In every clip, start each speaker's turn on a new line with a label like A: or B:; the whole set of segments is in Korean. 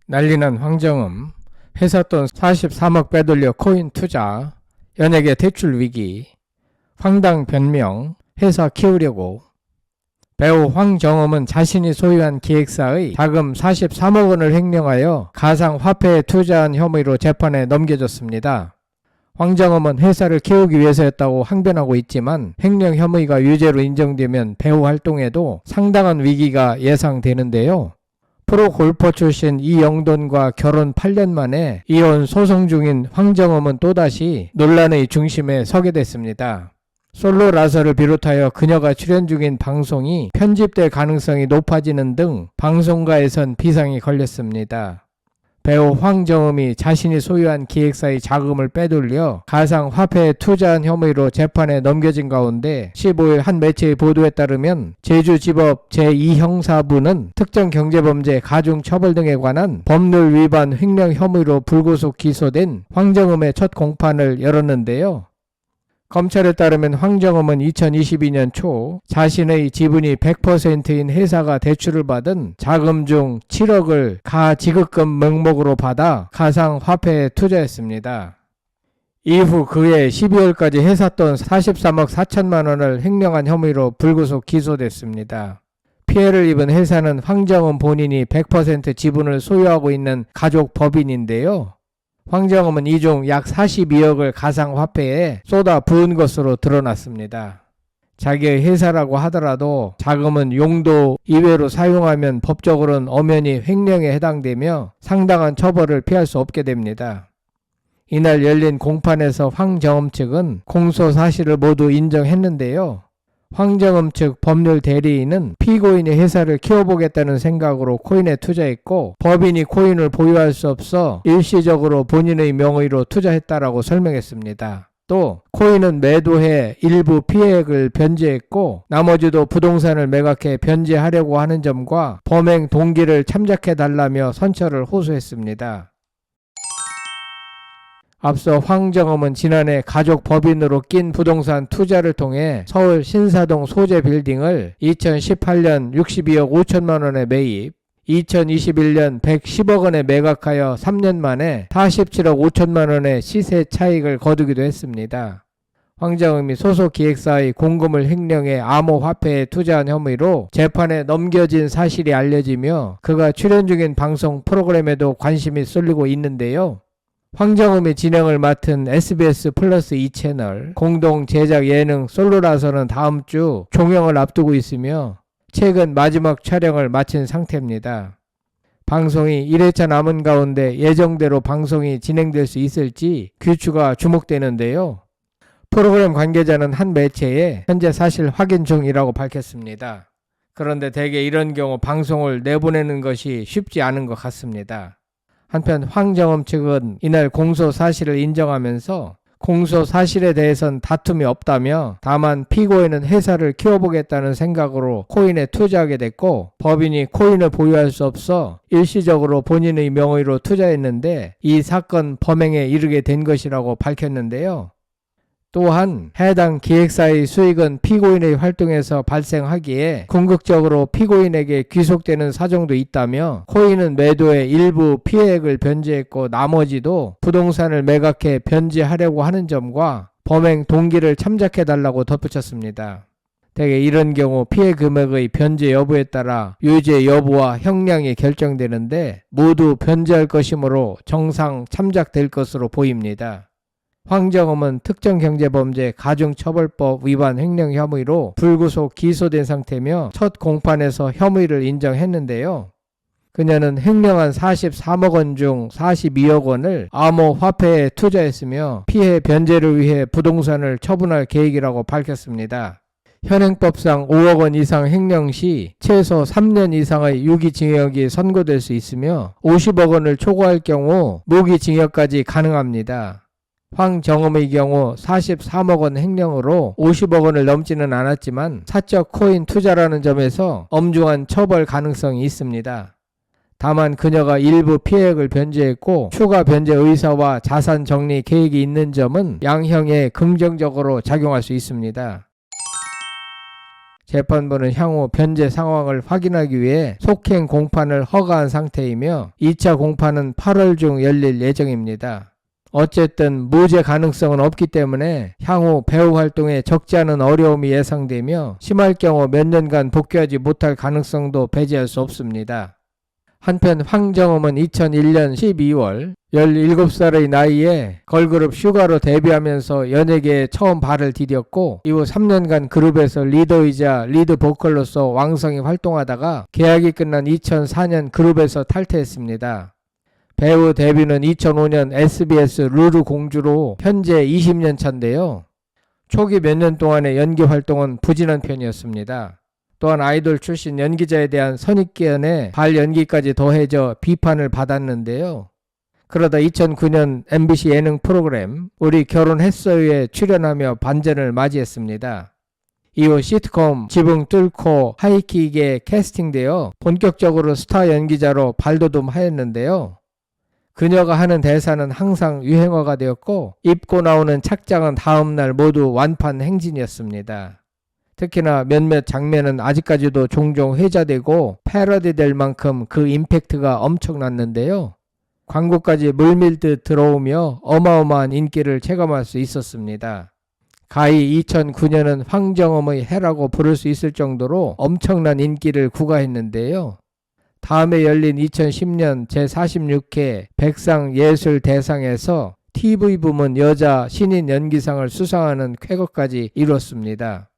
A: 난리난 황정음, 회사 돈 43억 빼돌려 코인 투자, 연예계 대출 위기, 황당 변명, 회사 키우려고. 배우 황정음은 자신이 소유한 기획사의 자금 43억 원을 횡령하여 가상화폐에 투자한 혐의로 재판에 넘겨졌습니다. 황정음은 회사를 키우기 위해서였다고 항변하고 있지만 횡령 혐의가 유죄로 인정되면 배우 활동에도 상당한 위기가 예상되는데요. 프로골퍼 출신 이영돈과 결혼 8년 만에 이혼 소송 중인 황정음은 또다시 논란의 중심에 서게 됐습니다. 솔로라서를 비롯하여 그녀가 출연 중인 방송이 편집될 가능성이 높아지는 등 방송가에선 비상이 걸렸습니다. 배우 황정음이 자신이 소유한 기획사의 자금을 빼돌려 가상화폐에 투자한 혐의로 재판에 넘겨진 가운데 15일 한 매체의 보도에 따르면 제주지법 제2형사부는 특정경제범죄 가중처벌 등에 관한 법률 위반 횡령 혐의로 불구속 기소된 황정음의 첫 공판을 열었는데요. 검찰에 따르면 황정음은 2022년 초 자신의 지분이 100%인 회사가 대출을 받은 자금 중 7억을 가지급금 명목으로 받아 가상화폐에 투자했습니다. 이후 그해 12월까지 회사 돈 43억 4천만 원을 횡령한 혐의로 불구속 기소됐습니다. 피해를 입은 회사는 황정음 본인이 100% 지분을 소유하고 있는 가족 법인인데요. 황정음은 이 중 약 42억을 가상화폐에 쏟아 부은 것으로 드러났습니다. 자기의 회사라고 하더라도 자금은 용도 이외로 사용하면 법적으로는 엄연히 횡령에 해당되며 상당한 처벌을 피할 수 없게 됩니다. 이날 열린 공판에서 황정음 측은 공소 사실을 모두 인정했는데요. 황정음 측 법률 대리인은 피고인이 회사를 키워보겠다는 생각으로 코인에 투자했고 법인이 코인을 보유할 수 없어 일시적으로 본인의 명의로 투자했다라고 설명했습니다. 또 코인은 매도해 일부 피해액을 변제했고 나머지도 부동산을 매각해 변제하려고 하는 점과 범행 동기를 참작해달라며 선처를 호소했습니다. 앞서 황정음은 지난해 가족 법인으로 낀 부동산 투자를 통해 서울 신사동 소재 빌딩을 2018년 62억 5천만 원에 매입, 2021년 110억 원에 매각하여 3년 만에 47억 5천만 원의 시세 차익을 거두기도 했습니다. 황정음이 소속 기획사의 공금을 횡령해 암호화폐에 투자한 혐의로 재판에 넘겨진 사실이 알려지며 그가 출연 중인 방송 프로그램에도 관심이 쏠리고 있는데요. 황정음이 진행을 맡은 SBS 플러스 2채널 공동 제작 예능 솔로라서는 다음 주 종영을 앞두고 있으며 최근 마지막 촬영을 마친 상태입니다. 방송이 1회차 남은 가운데 예정대로 방송이 진행될 수 있을지 귀추가 주목되는데요. 프로그램 관계자는 한 매체에 현재 사실 확인 중이라고 밝혔습니다. 그런데 대개 이런 경우 방송을 내보내는 것이 쉽지 않은 것 같습니다. 한편 황정음 측은 이날 공소 사실을 인정하면서 공소 사실에 대해선 다툼이 없다며 다만 피고인은 회사를 키워보겠다는 생각으로 코인에 투자하게 됐고 법인이 코인을 보유할 수 없어 일시적으로 본인의 명의로 투자했는데 이 사건 범행에 이르게 된 것이라고 밝혔는데요. 또한 해당 기획사의 수익은 피고인의 활동에서 발생하기에 궁극적으로 피고인에게 귀속되는 사정도 있다며 코인은 매도에 일부 피해액을 변제했고 나머지도 부동산을 매각해 변제하려고 하는 점과 범행 동기를 참작해달라고 덧붙였습니다. 대개 이런 경우 피해 금액의 변제 여부에 따라 유죄 여부와 형량이 결정되는데 모두 변제할 것이므로 정상 참작될 것으로 보입니다. 황정음은 특정경제범죄 가중처벌법 위반 횡령 혐의로 불구속 기소된 상태며 첫 공판에서 혐의를 인정했는데요. 그녀는 횡령한 43억 원 중 42억 원을 암호화폐에 투자했으며 피해 변제를 위해 부동산을 처분할 계획이라고 밝혔습니다. 현행법상 5억 원 이상 횡령 시 최소 3년 이상의 유기징역이 선고될 수 있으며 50억 원을 초과할 경우 무기징역까지 가능합니다. 황정음의 경우 43억 원 횡령으로 50억 원을 넘지는 않았지만 사적 코인 투자라는 점에서 엄중한 처벌 가능성이 있습니다. 다만 그녀가 일부 피해액을 변제했고 추가 변제 의사와 자산 정리 계획이 있는 점은 양형에 긍정적으로 작용할 수 있습니다. 재판부는 향후 변제 상황을 확인하기 위해 속행 공판을 허가한 상태이며 2차 공판은 8월 중 열릴 예정입니다. 어쨌든 무죄 가능성은 없기 때문에 향후 배우 활동에 적지 않은 어려움이 예상되며 심할 경우 몇 년간 복귀하지 못할 가능성도 배제할 수 없습니다. 한편 황정음은 2001년 12월 17살의 나이에 걸그룹 슈가로 데뷔하면서 연예계에 처음 발을 디뎠고 이후 3년간 그룹에서 리더이자 리드 보컬로서 왕성히 활동하다가 계약이 끝난 2004년 그룹에서 탈퇴했습니다. 배우 데뷔는 2005년 SBS 루루 공주로 현재 20년 차인데요. 초기 몇 년 동안의 연기 활동은 부진한 편이었습니다. 또한 아이돌 출신 연기자에 대한 선입견에 발연기까지 더해져 비판을 받았는데요. 그러다 2009년 MBC 예능 프로그램 우리 결혼했어요에 출연하며 반전을 맞이했습니다. 이후 시트콤 지붕 뚫고 하이킥에 캐스팅되어 본격적으로 스타 연기자로 발돋움하였는데요. 그녀가 하는 대사는 항상 유행어가 되었고 입고 나오는 착장은 다음날 모두 완판 행진이었습니다. 특히나 몇몇 장면은 아직까지도 종종 회자되고 패러디될 만큼 그 임팩트가 엄청났는데요. 광고까지 물밀듯 들어오며 어마어마한 인기를 체감할 수 있었습니다. 가히 2009년은 황정음의 해라고 부를 수 있을 정도로 엄청난 인기를 구가했는데요. 다음에 열린 2010년 제46회 백상예술대상에서 TV 부문 여자 신인 연기상을 수상하는 쾌거까지 이뤘습니다.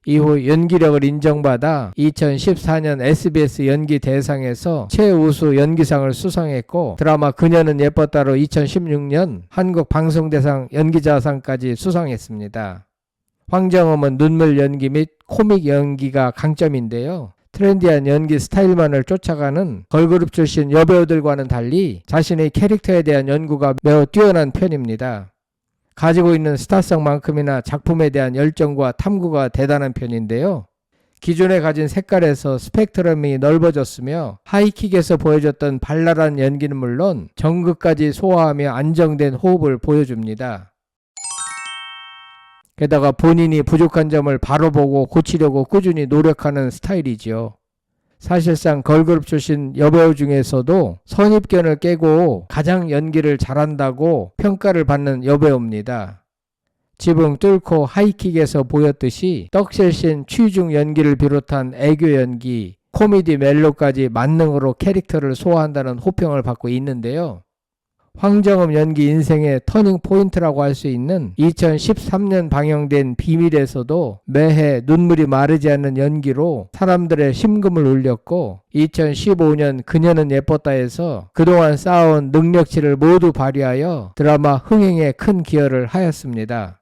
A: 이후 연기력을 인정받아 2014년 SBS 연기대상에서 최우수 연기상을 수상했고 드라마 그녀는 예뻤다로 2016년 한국방송대상 연기자상까지 수상했습니다. 황정음은 눈물 연기 및 코믹 연기가 강점인데요. 트렌디한 연기 스타일만을 쫓아가는 걸그룹 출신 여배우들과는 달리 자신의 캐릭터에 대한 연구가 매우 뛰어난 편입니다. 가지고 있는 스타성만큼이나 작품에 대한 열정과 탐구가 대단한 편인데요. 기존에 가진 색깔에서 스펙트럼이 넓어졌으며 하이킥에서 보여줬던 발랄한 연기는 물론 정극까지 소화하며 안정된 호흡을 보여줍니다. 게다가 본인이 부족한 점을 바로 보고 고치려고 꾸준히 노력하는 스타일이지요. 사실상 걸그룹 출신 여배우 중에서도 선입견을 깨고 가장 연기를 잘한다고 평가를 받는 여배우입니다. 지붕 뚫고 하이킥에서 보였듯이 떡실신 취중 연기를 비롯한 애교 연기, 코미디 멜로까지 만능으로 캐릭터를 소화한다는 호평을 받고 있는데요. 황정음 연기 인생의 터닝 포인트라고 할 수 있는 2013년 방영된 비밀에서도 매해 눈물이 마르지 않는 연기로 사람들의 심금을 울렸고 2015년 그녀는 예뻤다에서 그동안 쌓아온 능력치를 모두 발휘하여 드라마 흥행에 큰 기여를 하였습니다.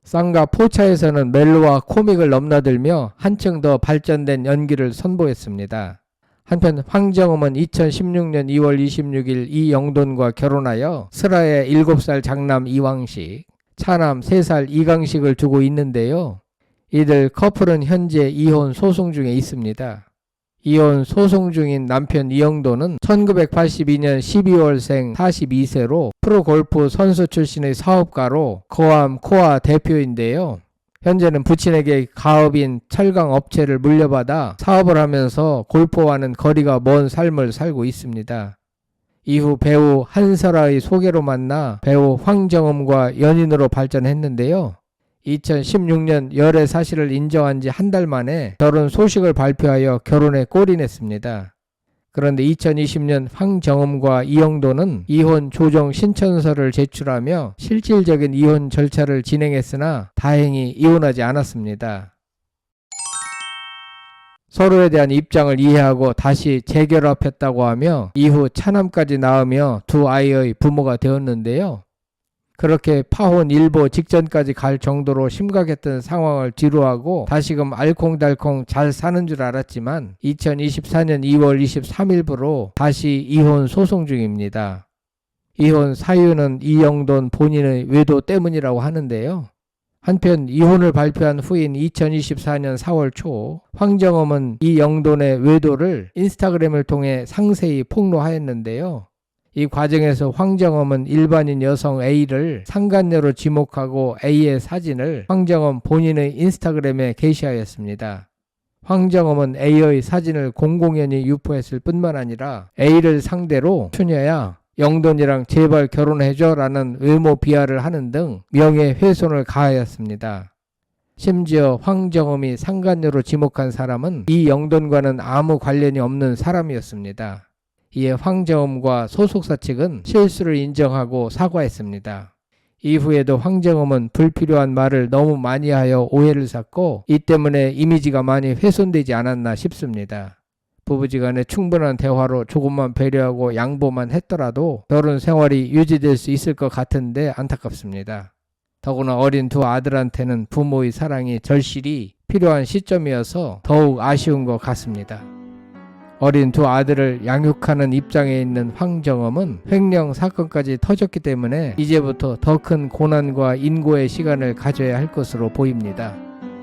A: 쌍가 포차에서는 멜로와 코믹을 넘나들며 한층 더 발전된 연기를 선보였습니다. 한편 황정음은 2016년 2월 26일 이영돈과 결혼하여 슬아의 7살 장남 이왕식, 차남 3살 이강식을 두고 있는데요. 이들 커플은 현재 이혼 소송 중에 있습니다. 이혼 소송 중인 남편 이영돈은 1982년 12월생 42세로 프로골프 선수 출신의 사업가로 거암 코아 대표인데요. 현재는 부친에게 가업인 철강 업체를 물려받아 사업을 하면서 골프와는 거리가 먼 삶을 살고 있습니다. 이후 배우 한설아의 소개로 만나 배우 황정음과 연인으로 발전했는데요. 2016년 열애 사실을 인정한 지 한 달 만에 결혼 소식을 발표하여 결혼에 골인했습니다. 그런데 2020년 황정음과 이영돈은 이혼 조정 신청서를 제출하며 실질적인 이혼 절차를 진행했으나 다행히 이혼하지 않았습니다. 서로에 대한 입장을 이해하고 다시 재결합했다고 하며 이후 차남까지 낳으며 두 아이의 부모가 되었는데요. 그렇게 파혼 일보 직전까지 갈 정도로 심각했던 상황을 뒤로하고 다시금 알콩달콩 잘 사는 줄 알았지만 2024년 2월 23일부로 다시 이혼 소송 중입니다. 이혼 사유는 이영돈 본인의 외도 때문이라고 하는데요. 한편 이혼을 발표한 후인 2024년 4월 초 황정음은 이영돈의 외도를 인스타그램을 통해 상세히 폭로하였는데요. 이 과정에서 황정음은 일반인 여성 A를 상간녀로 지목하고 A의 사진을 황정음 본인의 인스타그램에 게시하였습니다. 황정음은 A의 사진을 공공연히 유포했을 뿐만 아니라 A를 상대로 추녀야 영돈이랑 제발 결혼해줘 라는 외모 비하를 하는 등 명예훼손을 가하였습니다. 심지어 황정음이 상간녀로 지목한 사람은 이 영돈과는 아무 관련이 없는 사람이었습니다. 이에 황정음과 소속사 측은 실수를 인정하고 사과했습니다. 이후에도 황정음은 불필요한 말을 너무 많이 하여 오해를 샀고 이 때문에 이미지가 많이 훼손되지 않았나 싶습니다. 부부지간에 충분한 대화로 조금만 배려하고 양보만 했더라도 결혼 생활이 유지될 수 있을 것 같은데 안타깝습니다. 더구나 어린 두 아들한테는 부모의 사랑이 절실히 필요한 시점이어서 더욱 아쉬운 것 같습니다. 어린 두 아들을 양육하는 입장에 있는 황정음은 횡령 사건까지 터졌기 때문에 이제부터 더 큰 고난과 인고의 시간을 가져야 할 것으로 보입니다.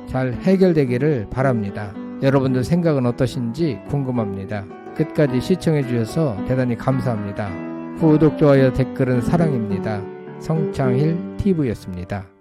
A: 잘 해결되기를 바랍니다. 여러분들 생각은 어떠신지 궁금합니다. 끝까지 시청해 주셔서 대단히 감사합니다. 구독, 좋아요, 댓글은 사랑입니다. 성창힐 TV였습니다.